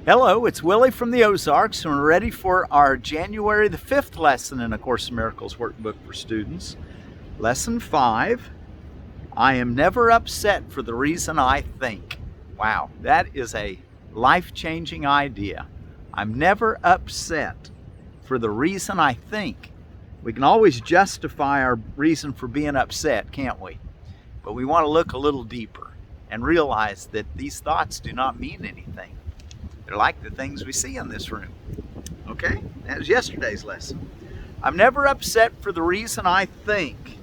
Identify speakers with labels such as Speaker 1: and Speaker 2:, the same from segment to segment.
Speaker 1: Hello, it's Willie from the Ozarks, and we're ready for our January the 5th lesson in A Course in Miracles workbook for students. Lesson 5, I am never upset for the reason I think. Wow, that is a life-changing idea. I'm never upset for the reason I think. We can always justify our reason for being upset, can't we? But we want to look a little deeper and realize that these thoughts do not mean anything. They're like the things we see in this room. Okay? That was yesterday's lesson. I'm never upset for the reason I think.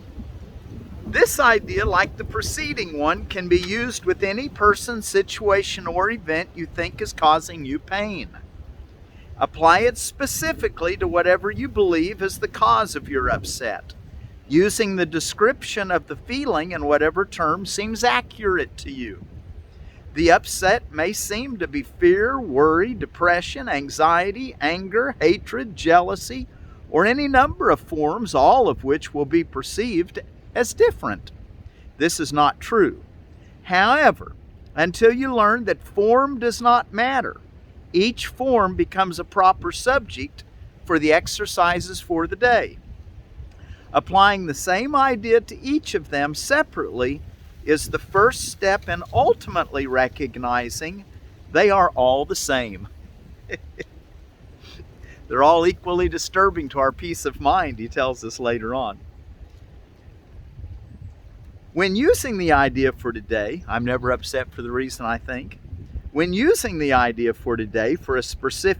Speaker 1: This idea, like the preceding one, can be used with any person, situation, or event you think is causing you pain. Apply it specifically to whatever you believe is the cause of your upset, using the description of the feeling in whatever term seems accurate to you. The upset may seem to be fear, worry, depression, anxiety, anger, hatred, jealousy, or any number of forms, all of which will be perceived as different. This is not true. However, until you learn that form does not matter, each form becomes a proper subject for the exercises for the day. Applying the same idea to each of them separately is the first step in ultimately recognizing they are all the same. They're all equally disturbing to our peace of mind, he tells us later on. When using the idea for today, I'm never upset for the reason I think. When using the idea for today for a specific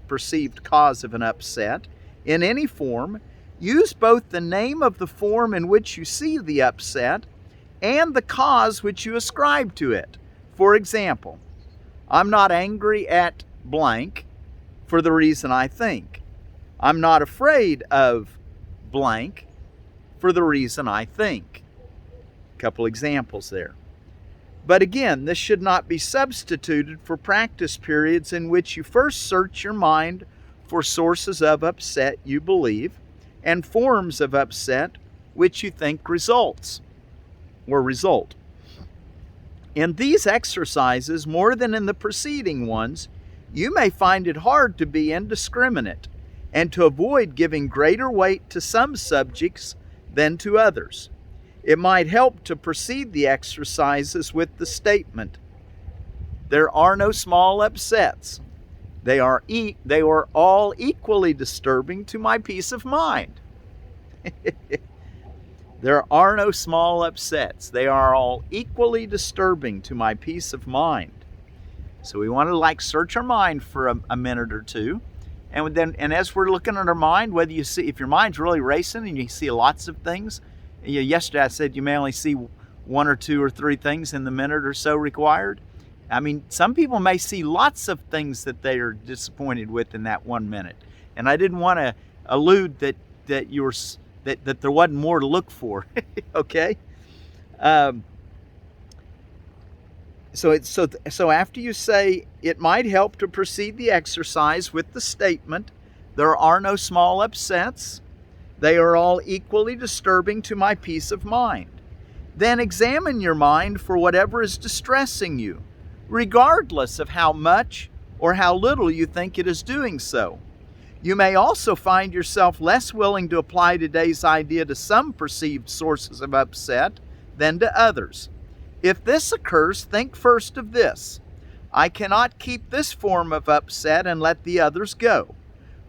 Speaker 1: perceived cause of an upset in any form, use both the name of the form in which you see the upset and the cause which you ascribe to it. For example, I'm not angry at blank for the reason I think. I'm not afraid of blank for the reason I think. A couple examples there. But again, this should not be substituted for practice periods in which you first search your mind for sources of upset you believe and forms of upset which you think result. In these exercises, more than in the preceding ones, you may find it hard to be indiscriminate and to avoid giving greater weight to some subjects than to others. It might help to precede the exercises with the statement, there are no small upsets. They are all equally disturbing to my peace of mind. There are no small upsets. They are all equally disturbing to my peace of mind. So we want to search our mind for a minute or two. And as we're looking at our mind, whether you see, if your mind's really racing and you see lots of things, yesterday I said you may only see one or two or three things in the minute or so required. I mean, some people may see lots of things that they are disappointed with in that 1 minute. And I didn't want to allude that there wasn't more to look for. Okay? So after you say, it might help to precede the exercise with the statement, there are no small upsets. They are all equally disturbing to my peace of mind. Then examine your mind for whatever is distressing you, regardless of how much or how little you think it is doing so. You may also find yourself less willing to apply today's idea to some perceived sources of upset than to others. If this occurs, think first of this. I cannot keep this form of upset and let the others go.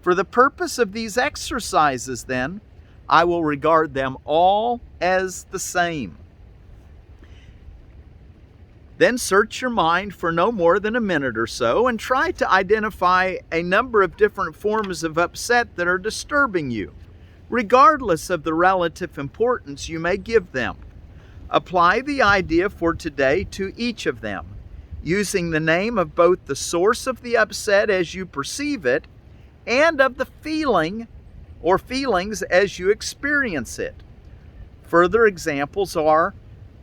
Speaker 1: For the purpose of these exercises, then, I will regard them all as the same. Then search your mind for no more than a minute or so and try to identify a number of different forms of upset that are disturbing you, regardless of the relative importance you may give them. Apply the idea for today to each of them, using the name of both the source of the upset as you perceive it and of the feeling or feelings as you experience it. Further examples are,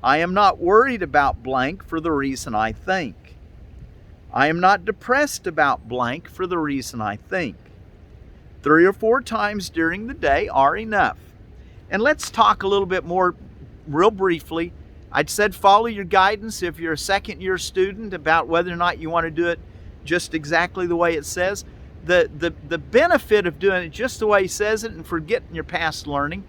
Speaker 1: I am not worried about blank for the reason I think. I am not depressed about blank for the reason I think. 3 or 4 times during the day are enough. And let's talk a little bit more, real briefly, I'd said follow your guidance if you're a second-year student about whether or not you want to do it just exactly the way it says. The benefit of doing it just the way he says it and forgetting your past learning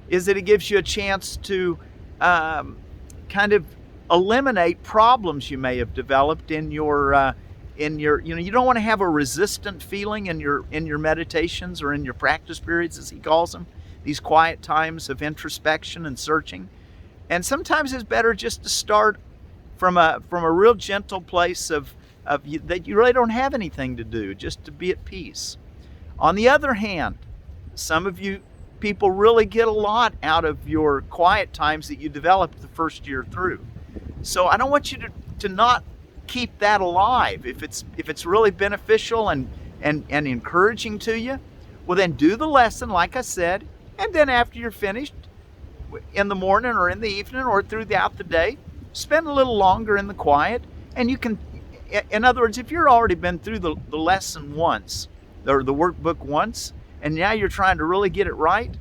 Speaker 1: is that it gives you a chance to kind of eliminate problems you may have developed in your you don't want to have a resistant feeling in your meditations or in your practice periods, as he calls them, these quiet times of introspection and searching. And sometimes it's better just to start from a real gentle place of that you really don't have anything to do, just to be at peace. On the other hand, some of you people really get a lot out of your quiet times that you developed the first year through. So I don't want you to not keep that alive. If it's really beneficial and encouraging to you, well then do the lesson like I said, and then after you're finished, in the morning or in the evening or throughout the day, spend a little longer in the quiet. And you can, in other words, if you're already been through the lesson once, or the workbook once, and now you're trying to really get it right,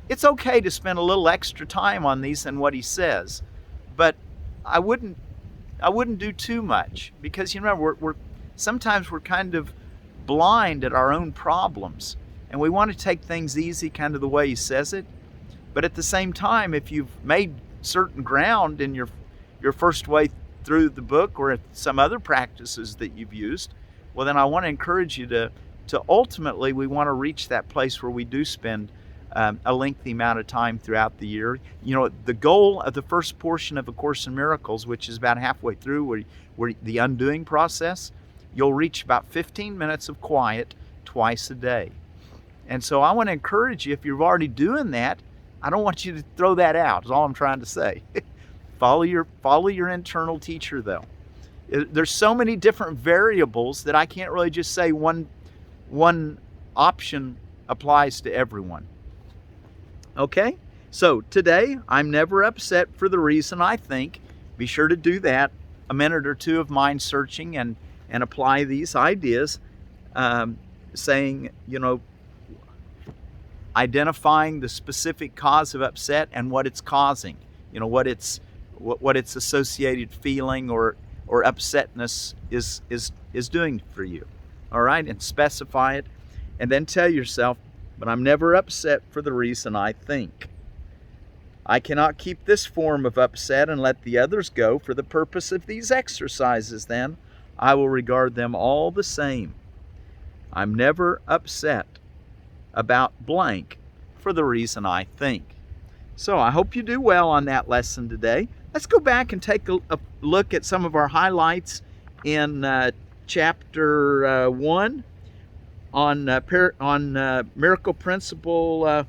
Speaker 1: it's okay to spend a little extra time on these than what he says. But I wouldn't do too much, because you remember sometimes we're kind of blind at our own problems, and we want to take things easy, kind of the way he says it. But at the same time, if you've made certain ground in your first way through the book or some other practices that you've used, well then I want to encourage you to ultimately, we want to reach that place where we do spend a lengthy amount of time throughout the year. You know, the goal of the first portion of A Course in Miracles, which is about halfway through, where the undoing process, you'll reach about 15 minutes of quiet twice a day. And so I want to encourage you, if you're already doing that, I don't want you to throw that out, is all I'm trying to say. Follow your internal teacher, though. There's so many different variables that I can't really just say one option applies to everyone. Okay? So today, I'm never upset for the reason I think. Be sure to do that, a minute or two of mind searching and apply these ideas, saying, identifying the specific cause of upset and what it's causing, what its associated feeling or upsetness is doing for you. All right, and specify it, and then tell yourself, but I'm never upset for the reason I think. I cannot keep this form of upset and let the others go. For the purpose of these exercises, then, I will regard them all the same. I'm never upset about blank for the reason I think. So I hope you do well on that lesson today. Let's go back and take a look at some of our highlights in chapter 1 on Miracle Principle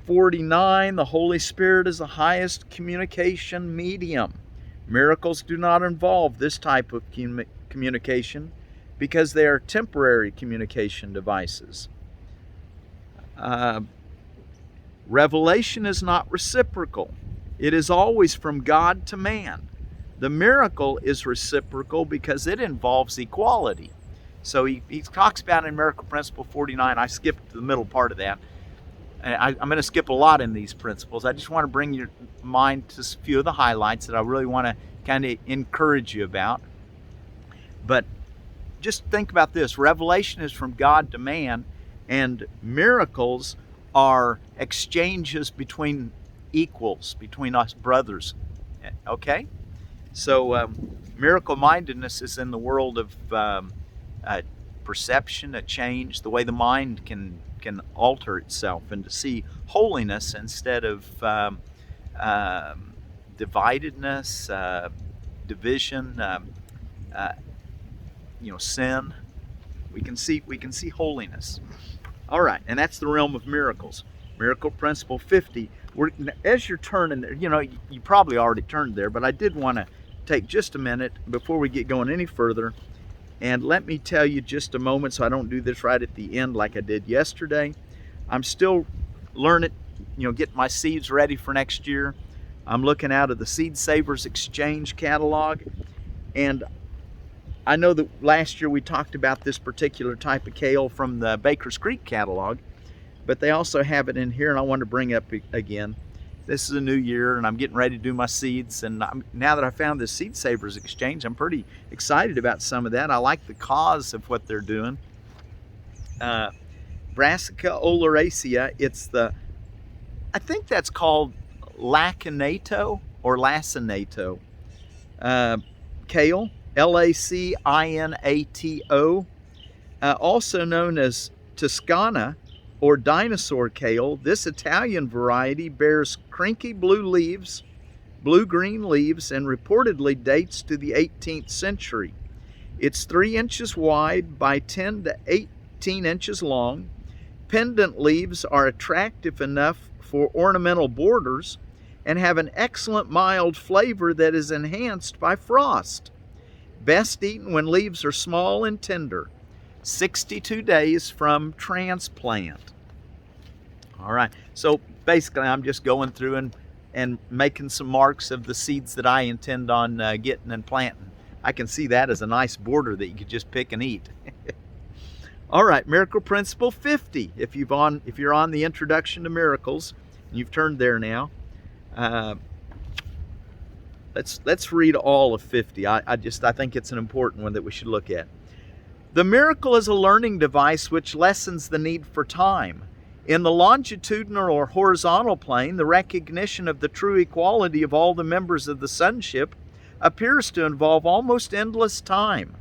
Speaker 1: 49. The Holy Spirit is the highest communication medium. Miracles do not involve this type of communication because they are temporary communication devices. Revelation is not reciprocal. It is always from God to man. The miracle is reciprocal because it involves equality. So he talks about in Miracle Principle 49, I skipped the middle part of that. I'm going to skip a lot in these principles. I just want to bring your mind to a few of the highlights that I really want to kind of encourage you about. But just think about this. Revelation is from God to man, and miracles are exchanges between equals, between us brothers. Okay? So miracle-mindedness is in the world of perception, a change, the way the mind can alter itself, and to see holiness instead of dividedness, division, sin. We can see holiness. All right, and that's the realm of miracles. Miracle Principle 50. As you're turning there, you probably already turned there, but I did want to take just a minute before we get going any further, and let me tell you just a moment, so I don't do this right at the end like I did yesterday. I'm still learning, getting my seeds ready for next year. I'm looking out of the Seed Savers Exchange catalog, and I know that last year we talked about this particular type of kale from the Baker's Creek catalog, but they also have it in here, and I want to bring up again. this is a new year and I'm getting ready to do my seeds. And now that I found this Seed Savers Exchange, I'm pretty excited about some of that. I like the cause of what they're doing. Brassica oleracea, I think that's called lacinato or lacinato. Kale, Lacinato, also known as Toscana or dinosaur kale. This Italian variety bears crinky blue-green leaves, and reportedly dates to the 18th century. It's 3 inches wide by 10 to 18 inches long. Pendant leaves are attractive enough for ornamental borders and have an excellent mild flavor that is enhanced by frost. Best eaten when leaves are small and tender. 62 days from transplant. All right, so basically I'm just going through and making some marks of the seeds that I intend on getting and planting. I can see that as a nice border that you could just pick and eat. All right, Miracle Principle 50. If you're on the Introduction to Miracles, and you've turned there now, let's read all of 50. I think it's an important one that we should look at. The miracle is a learning device which lessens the need for time. In the longitudinal or horizontal plane, the recognition of the true equality of all the members of the sonship appears to involve almost endless time.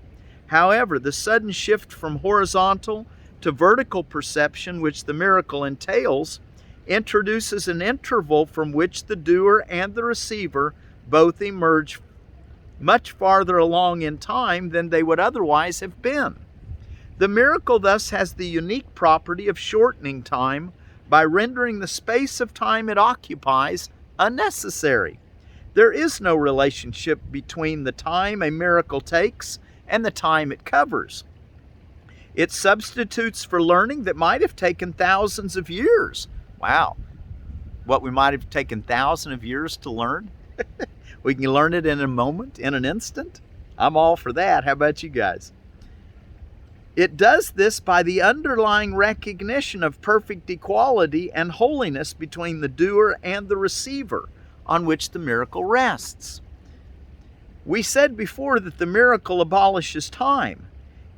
Speaker 1: However, the sudden shift from horizontal to vertical perception which the miracle entails introduces an interval from which the doer and the receiver both emerge much farther along in time than they would otherwise have been. The miracle thus has the unique property of shortening time by rendering the space of time it occupies unnecessary. There is no relationship between the time a miracle takes and the time it covers. It substitutes for learning that might have taken thousands of years. Wow. What we might have taken thousands of years to learn? We can learn it in a moment, in an instant. I'm all for that. How about you guys? It does this by the underlying recognition of perfect equality and holiness between the doer and the receiver, on which the miracle rests. We said before that the miracle abolishes time.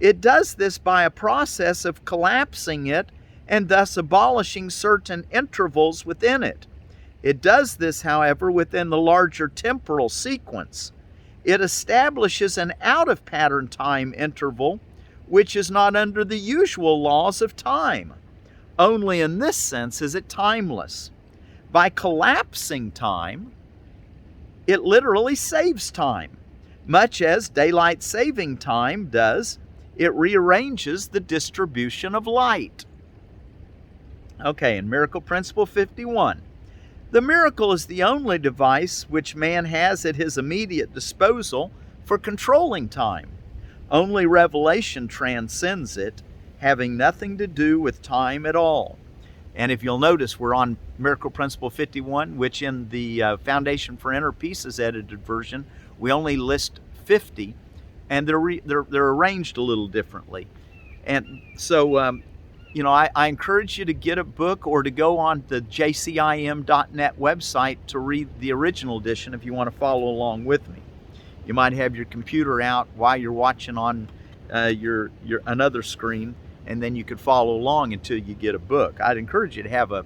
Speaker 1: It does this by a process of collapsing it and thus abolishing certain intervals within it. It does this, however, within the larger temporal sequence. It establishes an out-of-pattern time interval which is not under the usual laws of time. Only in this sense is it timeless. By collapsing time, it literally saves time. Much as daylight saving time does, it rearranges the distribution of light. Okay, in Miracle Principle 51, the miracle is the only device which man has at his immediate disposal for controlling time. Only revelation transcends it, having nothing to do with time at all. And if you'll notice, we're on Miracle Principle 51, which in the Foundation for Inner Peace's edited version, we only list 50, and they're arranged a little differently. And so, I encourage you to get a book or to go on the jcim.net website to read the original edition if you want to follow along with me. You might have your computer out while you're watching on your another screen, and then you could follow along until you get a book. I'd encourage you to have a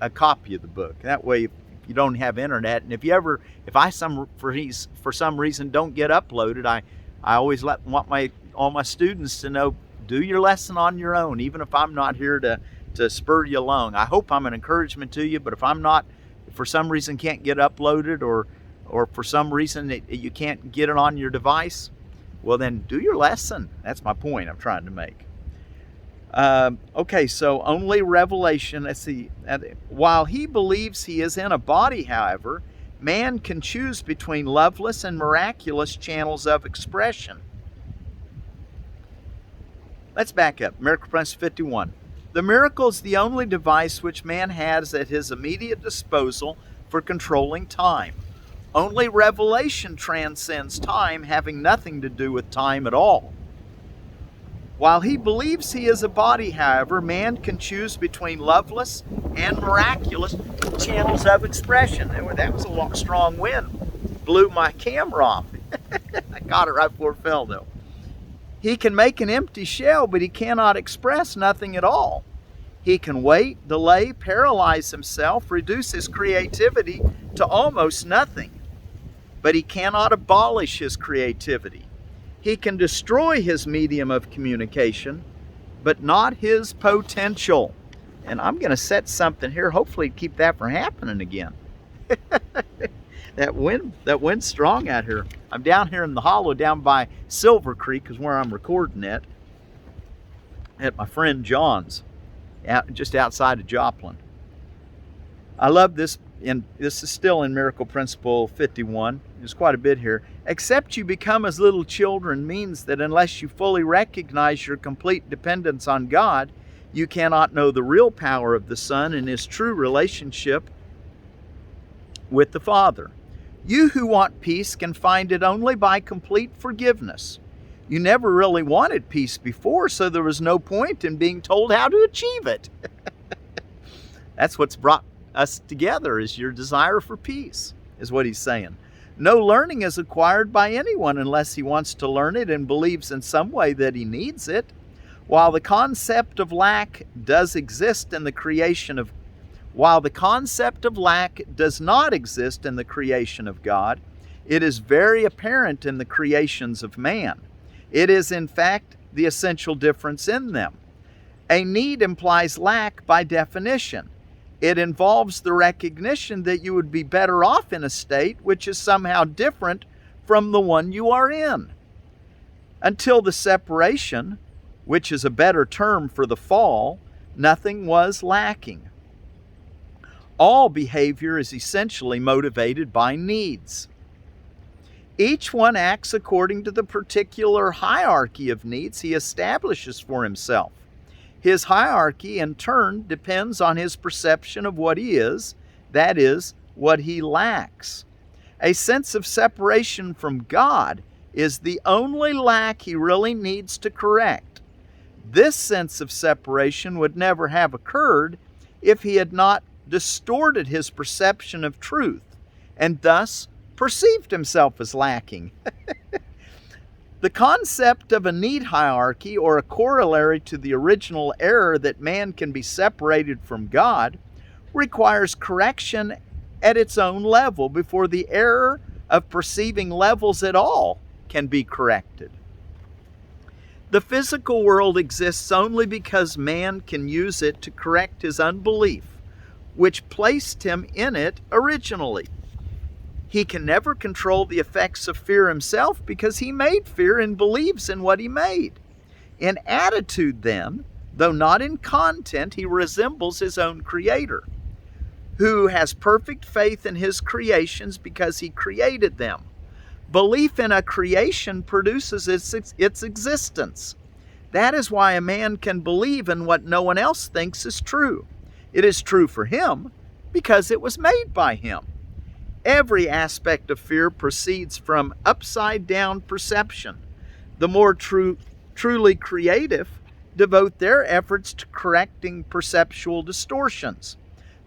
Speaker 1: copy of the book. That way, if you don't have internet, and if I for some reason don't get uploaded, I always want all my students to know, do your lesson on your own, even if I'm not here to spur you along. I hope I'm an encouragement to you, but if I'm not, for some reason can't get uploaded, or for some reason you can't get it on your device, well then do your lesson. That's my point I'm trying to make. Okay, so only revelation. Let's see. While he believes he is in a body, however, man can choose between loveless and miraculous channels of expression. Let's back up. Miracle Principle 51. The miracle is the only device which man has at his immediate disposal for controlling time. Only revelation transcends time, having nothing to do with time at all. While he believes he is a body, however, man can choose between loveless and miraculous channels of expression. That was a strong wind. Blew my camera off. I got it right before it fell, though. He can make an empty shell, but he cannot express nothing at all. He can wait, delay, paralyze himself, reduce his creativity to almost nothing. But he cannot abolish his creativity. He can destroy his medium of communication, but not his potential. And I'm going to set something here, hopefully keep that from happening again. That wind's strong out here. I'm down here in the hollow down by Silver Creek is where I'm recording it, at my friend John's, just outside of Joplin. I love this, and this is still in Miracle Principle 51. There's quite a bit here. Except you become as little children means that unless you fully recognize your complete dependence on God, you cannot know the real power of the Son and his true relationship with the Father. You who want peace can find it only by complete forgiveness. You never really wanted peace before, so there was no point in being told how to achieve it. That's what's brought us together, is your desire for peace, is what he's saying. No learning is acquired by anyone unless he wants to learn it and believes in some way that he needs it. While the concept of lack does exist in the creation of While the concept of lack does not exist in the creation of God, it is very apparent in the creations of man. It is, in fact, the essential difference in them. A need implies lack by definition. It involves the recognition that you would be better off in a state which is somehow different from the one you are in. Until the separation, which is a better term for the fall, nothing was lacking. All behavior is essentially motivated by needs. Each one acts according to the particular hierarchy of needs he establishes for himself. His hierarchy, in turn, depends on his perception of what he is, that is, what he lacks. A sense of separation from God is the only lack he really needs to correct. This sense of separation would never have occurred if he had not distorted his perception of truth and thus perceived himself as lacking. The concept of a need hierarchy, or a corollary to the original error that man can be separated from God, requires correction at its own level before the error of perceiving levels at all can be corrected. The physical world exists only because man can use it to correct his unbelief, which placed him in it originally. He can never control the effects of fear himself because he made fear and believes in what he made. In attitude, then, though not in content, he resembles his own Creator, who has perfect faith in his creations because he created them. Belief in a creation produces its existence. That is why a man can believe in what no one else thinks is true. It is true for him because it was made by him. Every aspect of fear proceeds from upside-down perception. The more truly creative devote their efforts to correcting perceptual distortions.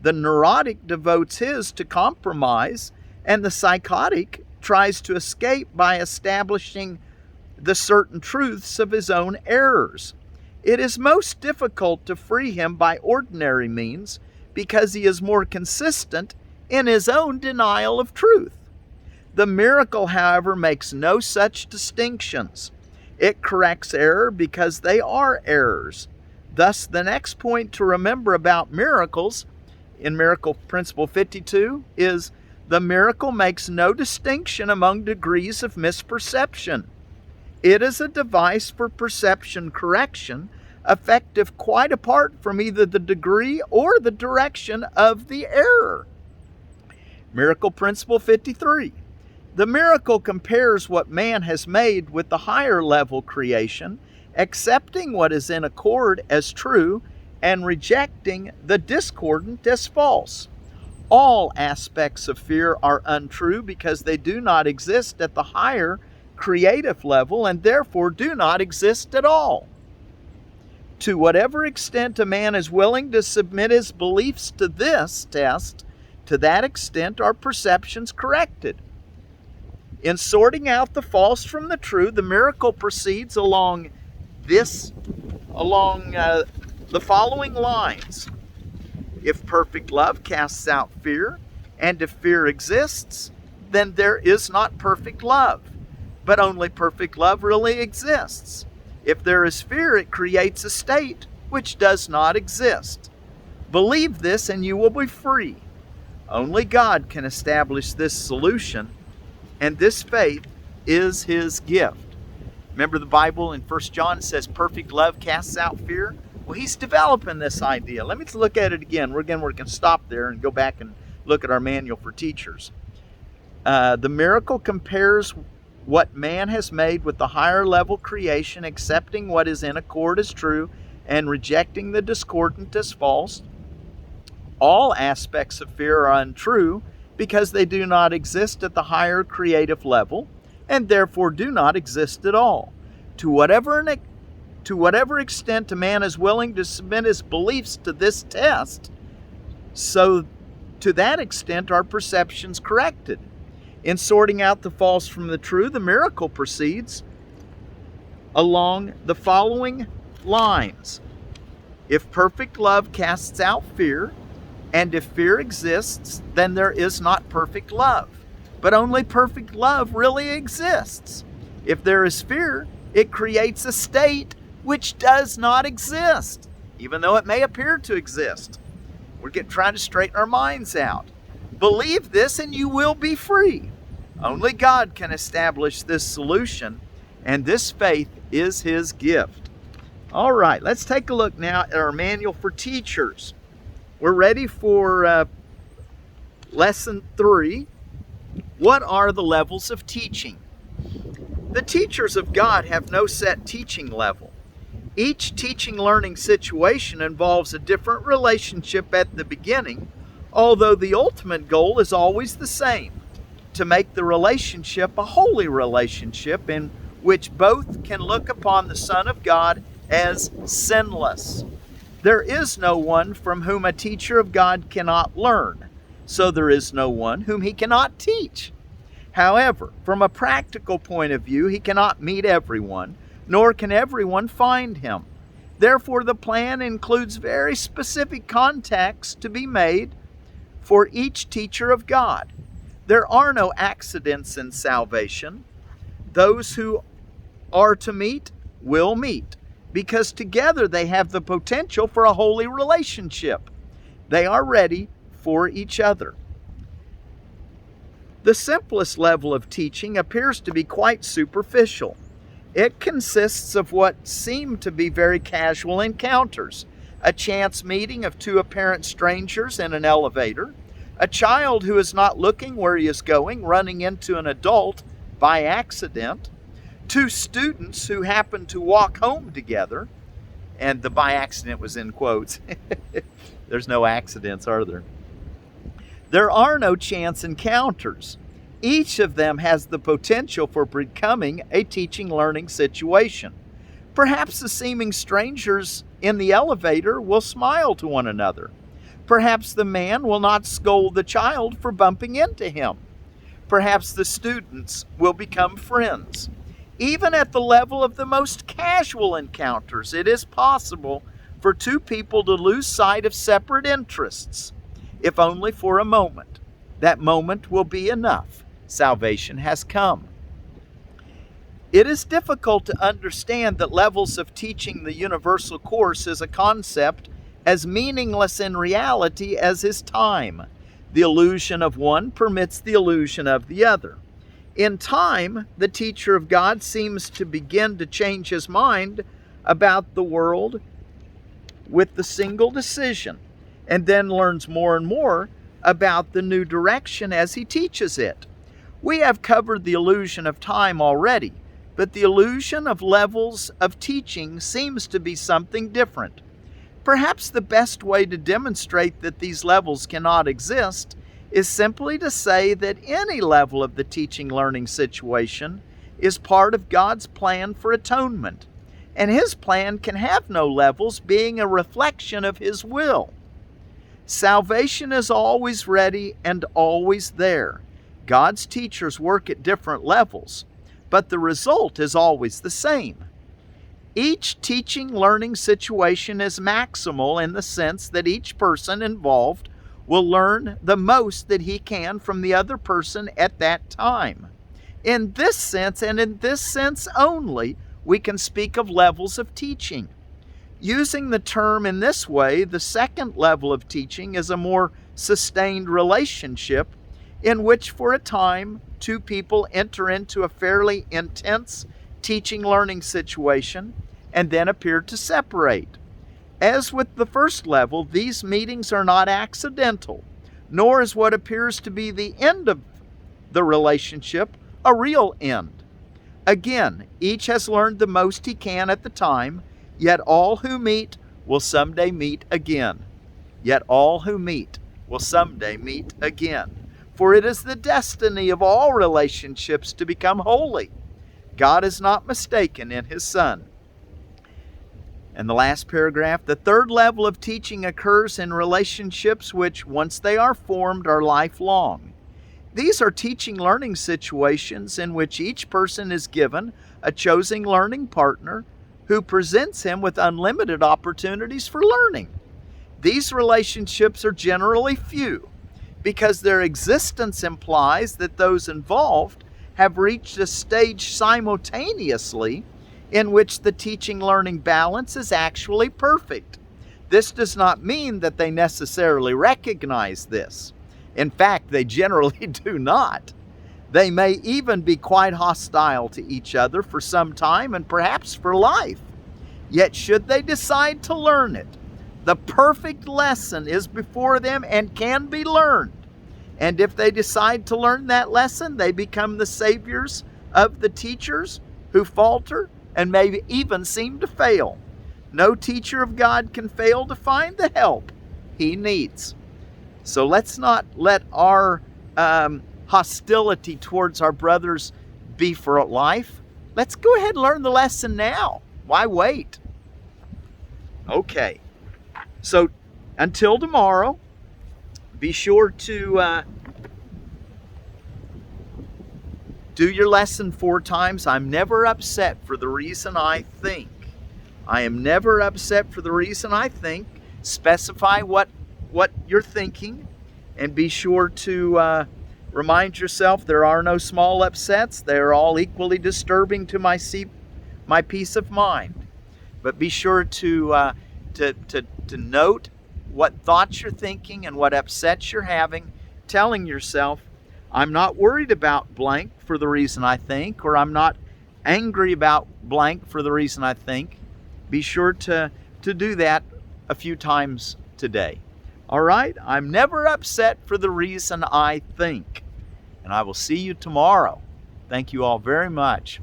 Speaker 1: The neurotic devotes his to compromise, and the psychotic tries to escape by establishing the certain truths of his own errors. It is most difficult to free him by ordinary means because he is more consistent in his own denial of truth. The miracle, however, makes no such distinctions. It corrects error because they are errors. Thus, the next point to remember about miracles in Miracle Principle 52 is the miracle makes no distinction among degrees of misperception. It is a device for perception correction, effective quite apart from either the degree or the direction of the error. Miracle Principle 53. The miracle compares what man has made with the higher level creation, accepting what is in accord as true and rejecting the discordant as false. All aspects of fear are untrue because they do not exist at the higher creative level and therefore do not exist at all. To whatever extent a man is willing to submit his beliefs to this test, to that extent are perceptions corrected. In sorting out the false from the true, the miracle proceeds along the following lines. If perfect love casts out fear, and if fear exists, then there is not perfect love, but only perfect love really exists. If there is fear, it creates a state which does not exist. Believe this and you will be free. Only God can establish this solution, and this faith is His gift. Remember the Bible in 1 John says perfect love casts out fear? Well, He's developing this idea. Let me look at it again. We're going to stop there and go back and look at our manual for teachers. The miracle compares what man has made with the higher level creation, accepting what is in accord as true and rejecting the discordant as false. All aspects of fear are untrue because they do not exist at the higher creative level and therefore do not exist at all. To whatever extent a man is willing to submit his beliefs to this test, so to that extent are perceptions corrected. In sorting out the false from the true, the miracle proceeds along the following lines. If perfect love casts out fear, and if fear exists, then there is not perfect love, but only perfect love really exists. If there is fear, it creates a state which does not exist, even though it may appear to exist. We're trying to straighten our minds out. Believe this and you will be free. Only God can establish this solution, and this faith is His gift. All right, let's take a look now at our manual for teachers. We're ready for lesson 3. What are the levels of teaching? The teachers of God have no set teaching level. Each teaching-learning situation involves a different relationship at the beginning, although the ultimate goal is always the same: to make the relationship a holy relationship in which both can look upon the Son of God as sinless. There is no one from whom a teacher of God cannot learn, so there is no one whom he cannot teach. However, from a practical point of view, he cannot meet everyone, nor can everyone find him. Therefore, the plan includes very specific contacts to be made for each teacher of God. There are no accidents in salvation. Those who are to meet will meet, because together they have the potential for a holy relationship. They are ready for each other. The simplest level of teaching appears to be quite superficial. It consists of what seem to be very casual encounters: a chance meeting of two apparent strangers in an elevator, a child who is not looking where he is going running into an adult by accident, two students who happen to walk home together, and the by accident was in quotes. There's no accidents, are there? There are no chance encounters. Each of them has the potential for becoming a teaching-learning situation. Perhaps the seeming strangers in the elevator will smile to one another. Perhaps the man will not scold the child for bumping into him. Perhaps the students will become friends. Even at the level of the most casual encounters, it is possible for two people to lose sight of separate interests, if only for a moment. That moment will be enough. Salvation has come. It is difficult to understand that levels of teaching the universal course is a concept as meaningless in reality as is time. The illusion of one permits the illusion of the other. In time, the teacher of God seems to begin to change his mind about the world with the single decision, and then learns more and more about the new direction as he teaches it. We have covered the illusion of time already, but the illusion of levels of teaching seems to be something different. Perhaps the best way to demonstrate that these levels cannot exist is simply to say that any level of the teaching-learning situation is part of God's plan for atonement. and His plan can have no levels, being a reflection of His will. Salvation is always ready and always there. God's teachers work at different levels, but the result is always the same. Each teaching-learning situation is maximal in the sense that each person involved will learn the most that he can from the other person at that time. In this sense, and in this sense only, we can speak of levels of teaching. Using the term in this way, the second level of teaching is a more sustained relationship in which for a time two people enter into a fairly intense teaching-learning situation and then appear to separate. As with the first level, these meetings are not accidental, nor is what appears to be the end of the relationship a real end. Again, each has learned the most he can at the time, yet all who meet will someday meet again. Yet all who meet will someday meet again. For it is the destiny of all relationships to become holy. God is not mistaken in His Son. And the last paragraph, the third level of teaching occurs in relationships which, once they are formed, are lifelong. These are teaching-learning situations in which each person is given a chosen learning partner who presents him with unlimited opportunities for learning. These relationships are generally few because their existence implies that those involved have reached a stage simultaneously in which the teaching-learning balance is actually perfect. This does not mean that they necessarily recognize this. In fact, they generally do not. They may even be quite hostile to each other for some time and perhaps for life. Yet should they decide to learn it, the perfect lesson is before them and can be learned. And if they decide to learn that lesson, they become the saviors of the teachers who falter and may even seem to fail. No teacher of God can fail to find the help he needs. So let's not let our hostility towards our brothers be for life. Let's go ahead and learn the lesson now. Why wait? Okay. So until tomorrow, be sure to do your lesson 4 times. I'm never upset for the reason I think. I am never upset for the reason I think. Specify what you're thinking, and be sure to remind yourself there are no small upsets. They are all equally disturbing to my peace of mind. But be sure to note what thoughts you're thinking and what upsets you're having, telling yourself, I'm not worried about blank for the reason I think, or I'm not angry about blank for the reason I think. Be sure to do that a few times today. All right? I'm never upset for the reason I think. And I will see you tomorrow. Thank you all very much.